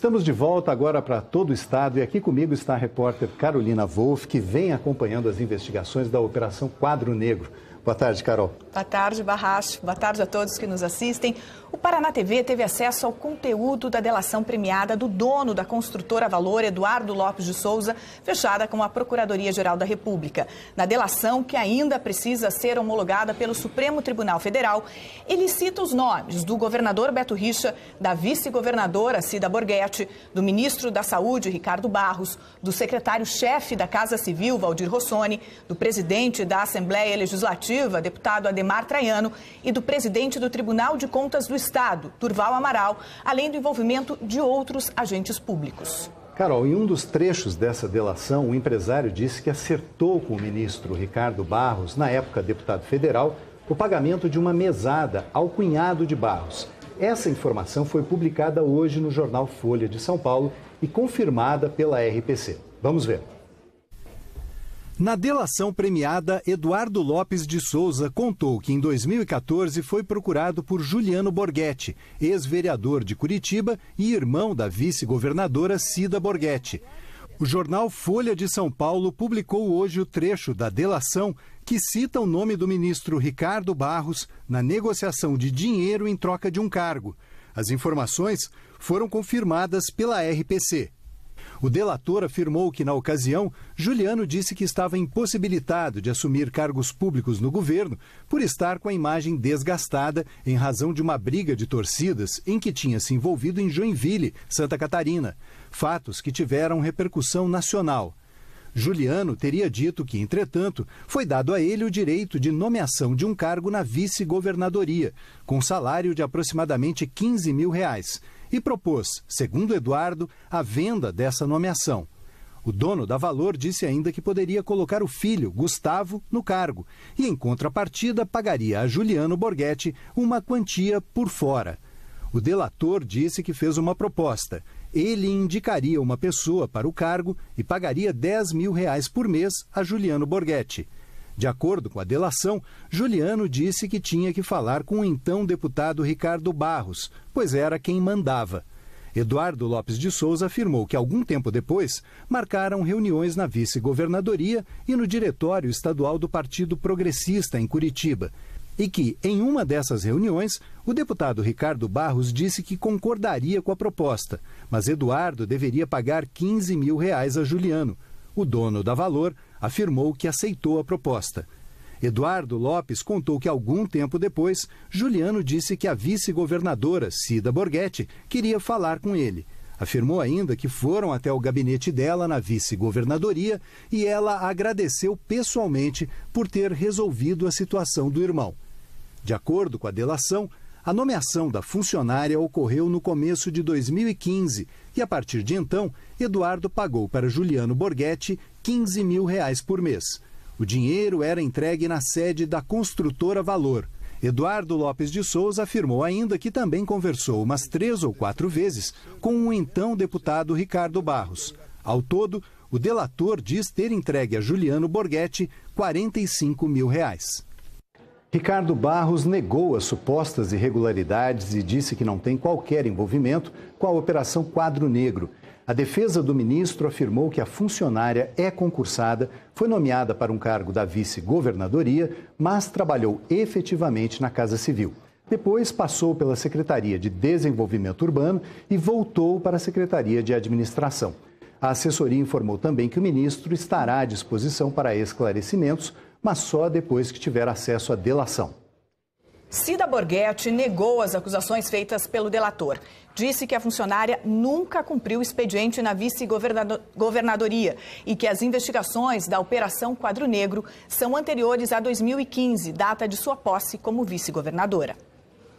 Estamos de volta agora para todo o estado e aqui comigo está a repórter Carolina Wolff, que vem acompanhando as investigações da Operação Quadro Negro. Boa tarde, Carol. Boa tarde, Barracho. Boa tarde a todos que nos assistem. O Paraná TV teve acesso ao conteúdo da delação premiada do dono da construtora Valor, Eduardo Lopes de Souza, fechada com a Procuradoria-Geral da República. Na delação, que ainda precisa ser homologada pelo Supremo Tribunal Federal, ele cita os nomes do governador Beto Richa, da vice-governadora Cida Borghetti, do ministro da Saúde, Ricardo Barros, do secretário-chefe da Casa Civil, Valdir Rossoni, do presidente da Assembleia Legislativa, deputado Ademar Traiano, e do presidente do Tribunal de Contas do Estado, Durval Amaral, além do envolvimento de outros agentes públicos. Carol, em um dos trechos dessa delação, o empresário disse que acertou com o ministro Ricardo Barros, na época deputado federal, o pagamento de uma mesada ao cunhado de Barros. Essa informação foi publicada hoje no jornal Folha de São Paulo e confirmada pela RPC. Vamos ver. Na delação premiada, Eduardo Lopes de Souza contou que em 2014 foi procurado por Juliano Borghetti, ex-vereador de Curitiba e irmão da vice-governadora Cida Borghetti. O jornal Folha de São Paulo publicou hoje o trecho da delação que cita o nome do ministro Ricardo Barros na negociação de dinheiro em troca de um cargo. As informações foram confirmadas pela RPC. O delator afirmou que, na ocasião, Juliano disse que estava impossibilitado de assumir cargos públicos no governo por estar com a imagem desgastada em razão de uma briga de torcidas em que tinha se envolvido em Joinville, Santa Catarina, fatos que tiveram repercussão nacional. Juliano teria dito que, entretanto, foi dado a ele o direito de nomeação de um cargo na vice-governadoria, com salário de aproximadamente R$15 mil, e propôs, segundo Eduardo, a venda dessa nomeação. O dono da Valor disse ainda que poderia colocar o filho, Gustavo, no cargo e, em contrapartida, pagaria a Juliano Borghetti uma quantia por fora. O delator disse que fez uma proposta. Ele indicaria uma pessoa para o cargo e pagaria R$10 mil por mês a Juliano Borghetti. De acordo com a delação, Juliano disse que tinha que falar com o então deputado Ricardo Barros, pois era quem mandava. Eduardo Lopes de Souza afirmou que, algum tempo depois, marcaram reuniões na vice-governadoria e no diretório estadual do Partido Progressista, em Curitiba, e que, em uma dessas reuniões, o deputado Ricardo Barros disse que concordaria com a proposta, mas Eduardo deveria pagar R$15 mil a Juliano. O dono da Valor afirmou que aceitou a proposta. Eduardo Lopes contou que, algum tempo depois, Juliano disse que a vice-governadora, Cida Borghetti, queria falar com ele. Afirmou ainda que foram até o gabinete dela na vice-governadoria e ela agradeceu pessoalmente por ter resolvido a situação do irmão. De acordo com a delação, a nomeação da funcionária ocorreu no começo de 2015 e, a partir de então, Eduardo pagou para Juliano Borghetti R$15 mil por mês. O dinheiro era entregue na sede da construtora Valor. Eduardo Lopes de Souza afirmou ainda que também conversou umas 3 ou 4 vezes com o então deputado Ricardo Barros. Ao todo, o delator diz ter entregue a Juliano Borghetti R$45 mil. Ricardo Barros negou as supostas irregularidades e disse que não tem qualquer envolvimento com a Operação Quadro Negro. A defesa do ministro afirmou que a funcionária é concursada, foi nomeada para um cargo da vice-governadoria, mas trabalhou efetivamente na Casa Civil. Depois passou pela Secretaria de Desenvolvimento Urbano e voltou para a Secretaria de Administração. A assessoria informou também que o ministro estará à disposição para esclarecimentos, mas só depois que tiver acesso à delação. Cida Borghetti negou as acusações feitas pelo delator. Disse que a funcionária nunca cumpriu o expediente na vice-governadoria e que as investigações da Operação Quadro Negro são anteriores a 2015, data de sua posse como vice-governadora.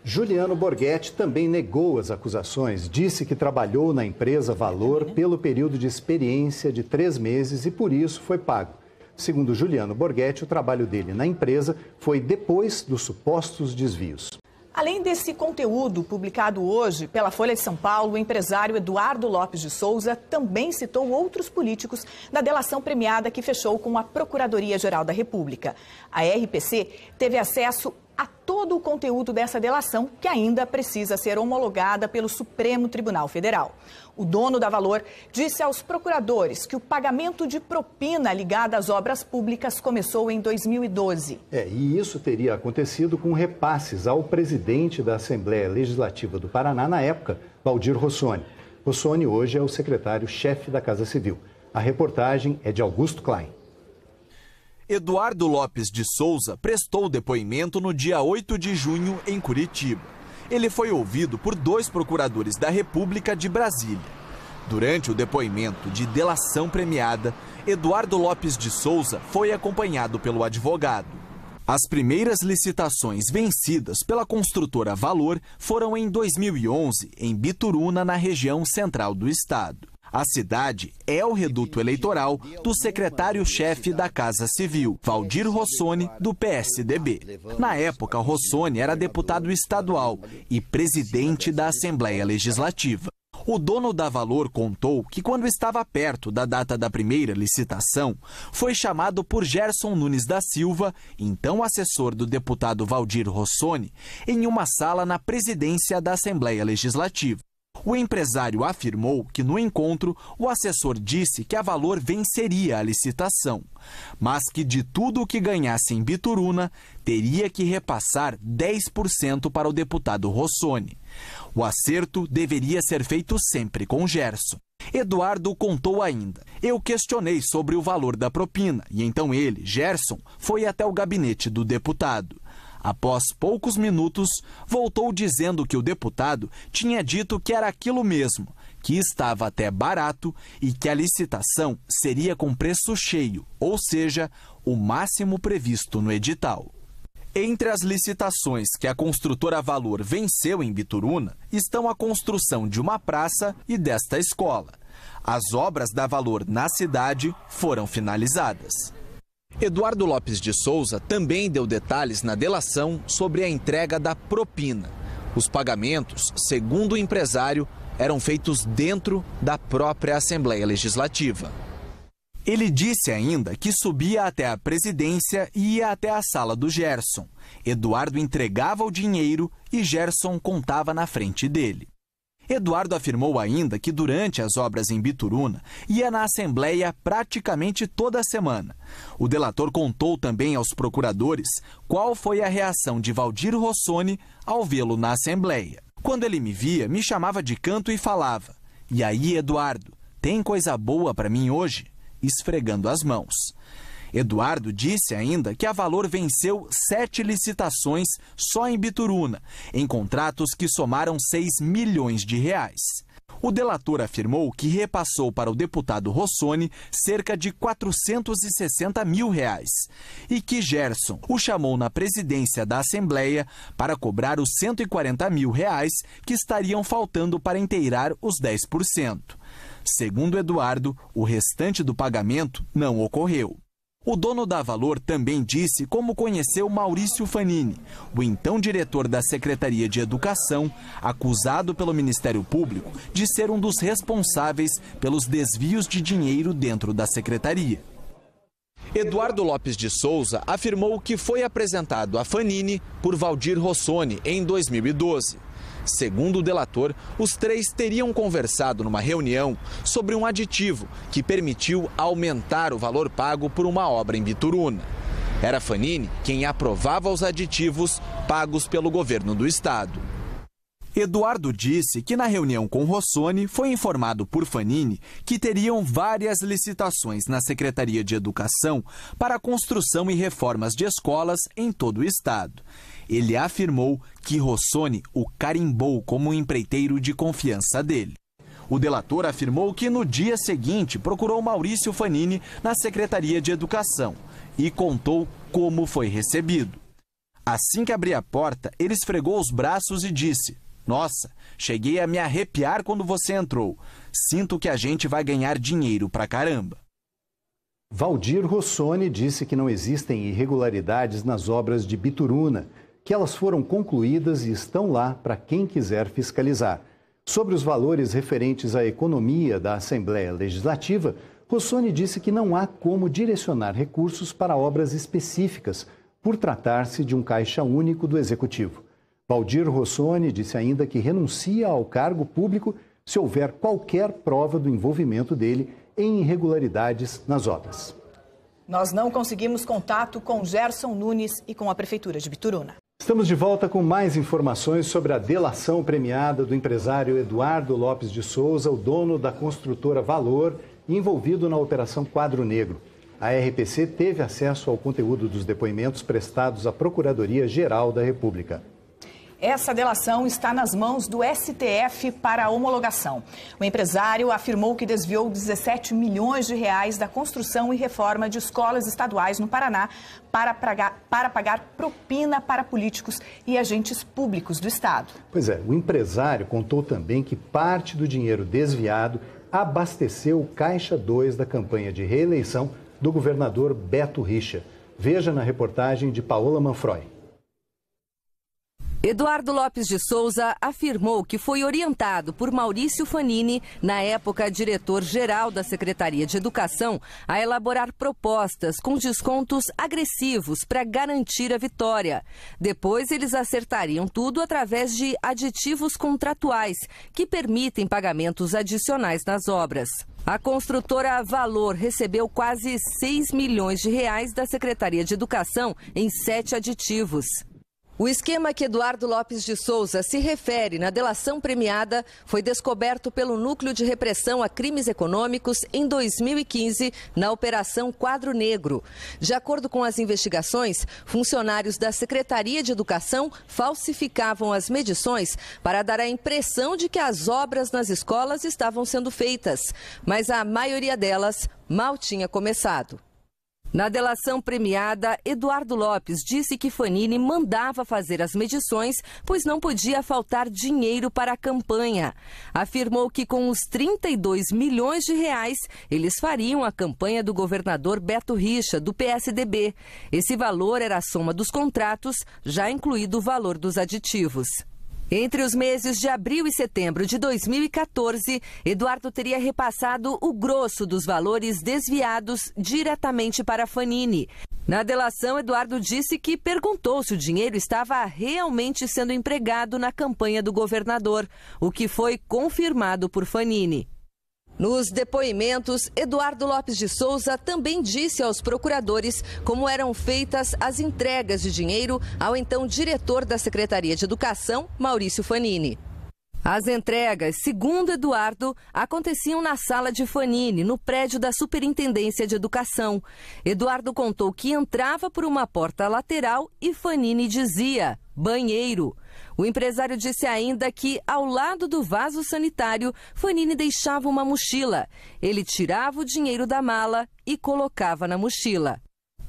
Juliano Borghetti também negou as acusações. Disse que trabalhou na empresa Valor pelo período de experiência de 3 meses e por isso foi pago. Segundo Juliano Borghetti, o trabalho dele na empresa foi depois dos supostos desvios. Além desse conteúdo publicado hoje pela Folha de São Paulo, o empresário Eduardo Lopes de Souza também citou outros políticos na delação premiada que fechou com a Procuradoria-Geral da República. A RPC teve acesso a todo o conteúdo dessa delação, que ainda precisa ser homologada pelo Supremo Tribunal Federal. O dono da Valor disse aos procuradores que o pagamento de propina ligada às obras públicas começou em 2012. E isso teria acontecido com repasses ao presidente da Assembleia Legislativa do Paraná na época, Valdir Rossoni. Rossoni hoje é o secretário-chefe da Casa Civil. A reportagem é de Augusto Klein. Eduardo Lopes de Souza prestou depoimento no dia 8 de junho em Curitiba. Ele foi ouvido por 2 procuradores da República de Brasília. Durante o depoimento de delação premiada, Eduardo Lopes de Souza foi acompanhado pelo advogado. As primeiras licitações vencidas pela construtora Valor foram em 2011, em Bituruna, na região central do estado. A cidade é o reduto eleitoral do secretário-chefe da Casa Civil, Valdir Rossoni, do PSDB. Na época, Rossoni era deputado estadual e presidente da Assembleia Legislativa. O dono da Valor contou que, quando estava perto da data da primeira licitação, foi chamado por Gerson Nunes da Silva, então assessor do deputado Valdir Rossoni, em uma sala na presidência da Assembleia Legislativa. O empresário afirmou que, no encontro, o assessor disse que a Valor venceria a licitação, mas que de tudo o que ganhasse em Bituruna, teria que repassar 10% para o deputado Rossoni. O acerto deveria ser feito sempre com Gerson. Eduardo contou ainda: eu questionei sobre o valor da propina e então ele, Gerson, foi até o gabinete do deputado. Após poucos minutos, voltou dizendo que o deputado tinha dito que era aquilo mesmo, que estava até barato e que a licitação seria com preço cheio, ou seja, o máximo previsto no edital. Entre as licitações que a construtora Valor venceu em Bituruna estão a construção de uma praça e desta escola. As obras da Valor na cidade foram finalizadas. Eduardo Lopes de Souza também deu detalhes na delação sobre a entrega da propina. Os pagamentos, segundo o empresário, eram feitos dentro da própria Assembleia Legislativa. Ele disse ainda que subia até a presidência e ia até a sala do Gerson. Eduardo entregava o dinheiro e Gerson contava na frente dele. Eduardo afirmou ainda que durante as obras em Bituruna ia na Assembleia praticamente toda semana. O delator contou também aos procuradores qual foi a reação de Valdir Rossoni ao vê-lo na Assembleia. Quando ele me via, me chamava de canto e falava: "E aí, Eduardo, tem coisa boa para mim hoje?", esfregando as mãos. Eduardo disse ainda que a Valor venceu 7 licitações só em Bituruna, em contratos que somaram 6 milhões de reais. O delator afirmou que repassou para o deputado Rossoni cerca de 460 mil reais e que Gerson o chamou na presidência da Assembleia para cobrar os 140 mil reais que estariam faltando para inteirar os 10%. Segundo Eduardo, o restante do pagamento não ocorreu. O dono da Valor também disse como conheceu Maurício Fanini, o então diretor da Secretaria de Educação, acusado pelo Ministério Público de ser um dos responsáveis pelos desvios de dinheiro dentro da secretaria. Eduardo Lopes de Souza afirmou que foi apresentado a Fanini por Valdir Rossoni em 2012. Segundo o delator, os 3 teriam conversado numa reunião sobre um aditivo que permitiu aumentar o valor pago por uma obra em Bituruna. Era Fanini quem aprovava os aditivos pagos pelo governo do estado. Eduardo disse que na reunião com Rossoni foi informado por Fanini que teriam várias licitações na Secretaria de Educação para a construção e reformas de escolas em todo o estado. Ele afirmou que Rossoni o carimbou como um empreiteiro de confiança dele. O delator afirmou que no dia seguinte procurou Maurício Fanini na Secretaria de Educação e contou como foi recebido. Assim que abri a porta, ele esfregou os braços e disse: "Nossa, cheguei a me arrepiar quando você entrou. Sinto que a gente vai ganhar dinheiro pra caramba." Valdir Rossoni disse que não existem irregularidades nas obras de Bituruna, que elas foram concluídas e estão lá para quem quiser fiscalizar. Sobre os valores referentes à economia da Assembleia Legislativa, Rossoni disse que não há como direcionar recursos para obras específicas, por tratar-se de um caixa único do Executivo. Valdir Rossoni disse ainda que renuncia ao cargo público se houver qualquer prova do envolvimento dele em irregularidades nas obras. Nós não conseguimos contato com Gerson Nunes e com a Prefeitura de Bituruna. Estamos de volta com mais informações sobre a delação premiada do empresário Eduardo Lopes de Souza, o dono da construtora Valor, envolvido na Operação Quadro Negro. A RPC teve acesso ao conteúdo dos depoimentos prestados à Procuradoria-Geral da República. Essa delação está nas mãos do STF para homologação. O empresário afirmou que desviou 17 milhões de reais da construção e reforma de escolas estaduais no Paraná para pagar propina para políticos e agentes públicos do estado. Pois é, o empresário contou também que parte do dinheiro desviado abasteceu o Caixa 2 da campanha de reeleição do governador Beto Richa. Veja na reportagem de Paola Manfroy. Eduardo Lopes de Souza afirmou que foi orientado por Maurício Fanini, na época diretor-geral da Secretaria de Educação, a elaborar propostas com descontos agressivos para garantir a vitória. Depois, eles acertariam tudo através de aditivos contratuais, que permitem pagamentos adicionais nas obras. A construtora Valor recebeu quase 6 milhões de reais da Secretaria de Educação em 7 aditivos. O esquema que Eduardo Lopes de Souza se refere na delação premiada foi descoberto pelo Núcleo de Repressão a Crimes Econômicos em 2015, na Operação Quadro Negro. De acordo com as investigações, funcionários da Secretaria de Educação falsificavam as medições para dar a impressão de que as obras nas escolas estavam sendo feitas, mas a maioria delas mal tinha começado. Na delação premiada, Eduardo Lopes disse que Fanini mandava fazer as medições, pois não podia faltar dinheiro para a campanha. Afirmou que com os 32 milhões de reais, eles fariam a campanha do governador Beto Richa, do PSDB. Esse valor era a soma dos contratos, já incluído o valor dos aditivos. Entre os meses de abril e setembro de 2014, Eduardo teria repassado o grosso dos valores desviados diretamente para Fanini. Na delação, Eduardo disse que perguntou se o dinheiro estava realmente sendo empregado na campanha do governador, o que foi confirmado por Fanini. Nos depoimentos, Eduardo Lopes de Souza também disse aos procuradores como eram feitas as entregas de dinheiro ao então diretor da Secretaria de Educação, Maurício Fanini. As entregas, segundo Eduardo, aconteciam na sala de Fanini, no prédio da Superintendência de Educação. Eduardo contou que entrava por uma porta lateral e Fanini dizia: banheiro. O empresário disse ainda que, ao lado do vaso sanitário, Fanini deixava uma mochila. Ele tirava o dinheiro da mala e colocava na mochila.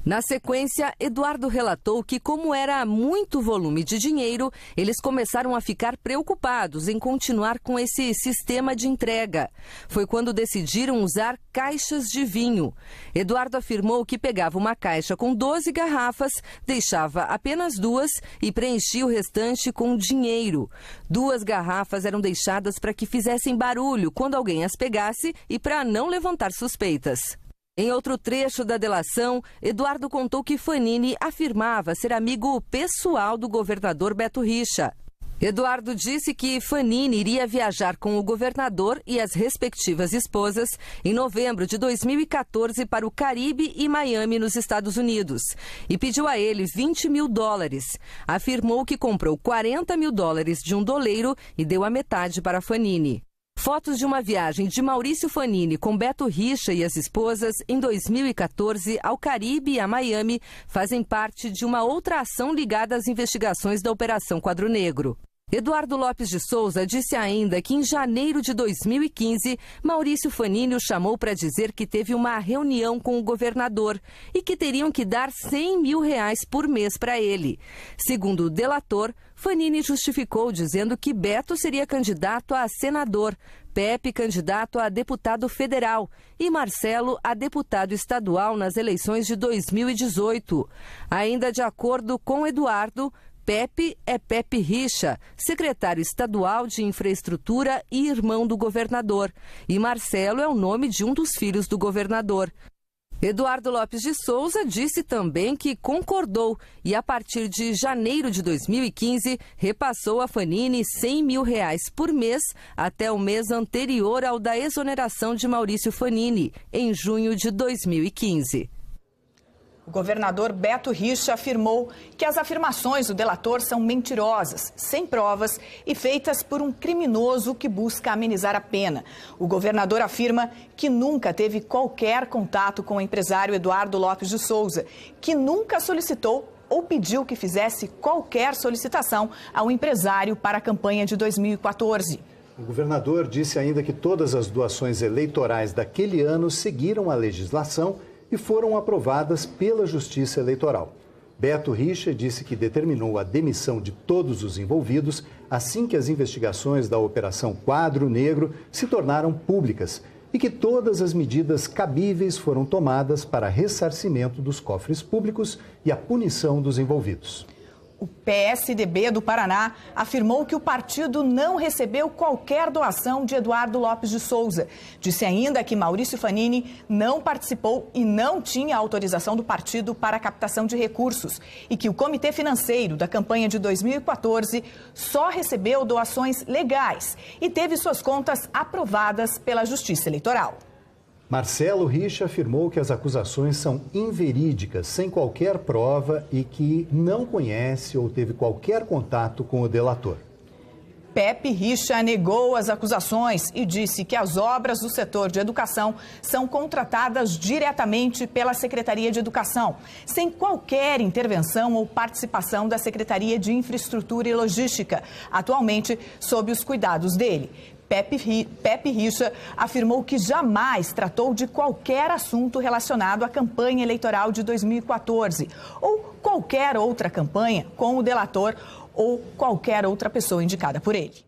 Na sequência, Eduardo relatou que, como era muito volume de dinheiro, eles começaram a ficar preocupados em continuar com esse sistema de entrega. Foi quando decidiram usar caixas de vinho. Eduardo afirmou que pegava uma caixa com 12 garrafas, deixava apenas 2 e preenchia o restante com dinheiro. 2 garrafas eram deixadas para que fizessem barulho quando alguém as pegasse e para não levantar suspeitas. Em outro trecho da delação, Eduardo contou que Fanini afirmava ser amigo pessoal do governador Beto Richa. Eduardo disse que Fanini iria viajar com o governador e as respectivas esposas em novembro de 2014 para o Caribe e Miami, nos Estados Unidos, e pediu a ele $20 mil. Afirmou que comprou $40 mil de um doleiro e deu a metade para Fanini. Fotos de uma viagem de Maurício Fanini com Beto Richa e as esposas em 2014 ao Caribe e a Miami fazem parte de uma outra ação ligada às investigações da Operação Quadro Negro. Eduardo Lopes de Souza disse ainda que em janeiro de 2015, Maurício Fanini o chamou para dizer que teve uma reunião com o governador e que teriam que dar R$100 mil por mês para ele. Segundo o delator, Fanini justificou dizendo que Beto seria candidato a senador, Pepe candidato a deputado federal e Marcelo a deputado estadual nas eleições de 2018. Ainda de acordo com Eduardo, Pepe é Pepe Richa, secretário estadual de infraestrutura e irmão do governador. E Marcelo é o nome de um dos filhos do governador. Eduardo Lopes de Souza disse também que concordou e, a partir de janeiro de 2015, repassou a Fanini R$100 mil por mês até o mês anterior ao da exoneração de Maurício Fanini, em junho de 2015. O governador Beto Richa afirmou que as afirmações do delator são mentirosas, sem provas e feitas por um criminoso que busca amenizar a pena. O governador afirma que nunca teve qualquer contato com o empresário Eduardo Lopes de Souza, que nunca solicitou ou pediu que fizesse qualquer solicitação ao empresário para a campanha de 2014. O governador disse ainda que todas as doações eleitorais daquele ano seguiram a legislação e foram aprovadas pela Justiça Eleitoral. Beto Richa disse que determinou a demissão de todos os envolvidos assim que as investigações da Operação Quadro Negro se tornaram públicas e que todas as medidas cabíveis foram tomadas para ressarcimento dos cofres públicos e a punição dos envolvidos. O PSDB do Paraná afirmou que o partido não recebeu qualquer doação de Eduardo Lopes de Souza. Disse ainda que Maurício Fanini não participou e não tinha autorização do partido para a captação de recursos e que o Comitê Financeiro da campanha de 2014 só recebeu doações legais e teve suas contas aprovadas pela Justiça Eleitoral. Marcelo Richa afirmou que as acusações são inverídicas, sem qualquer prova e que não conhece ou teve qualquer contato com o delator. Pepe Richa negou as acusações e disse que as obras do setor de educação são contratadas diretamente pela Secretaria de Educação, sem qualquer intervenção ou participação da Secretaria de Infraestrutura e Logística, atualmente sob os cuidados dele. Pepe Richa afirmou que jamais tratou de qualquer assunto relacionado à campanha eleitoral de 2014 ou qualquer outra campanha com o delator ou qualquer outra pessoa indicada por ele.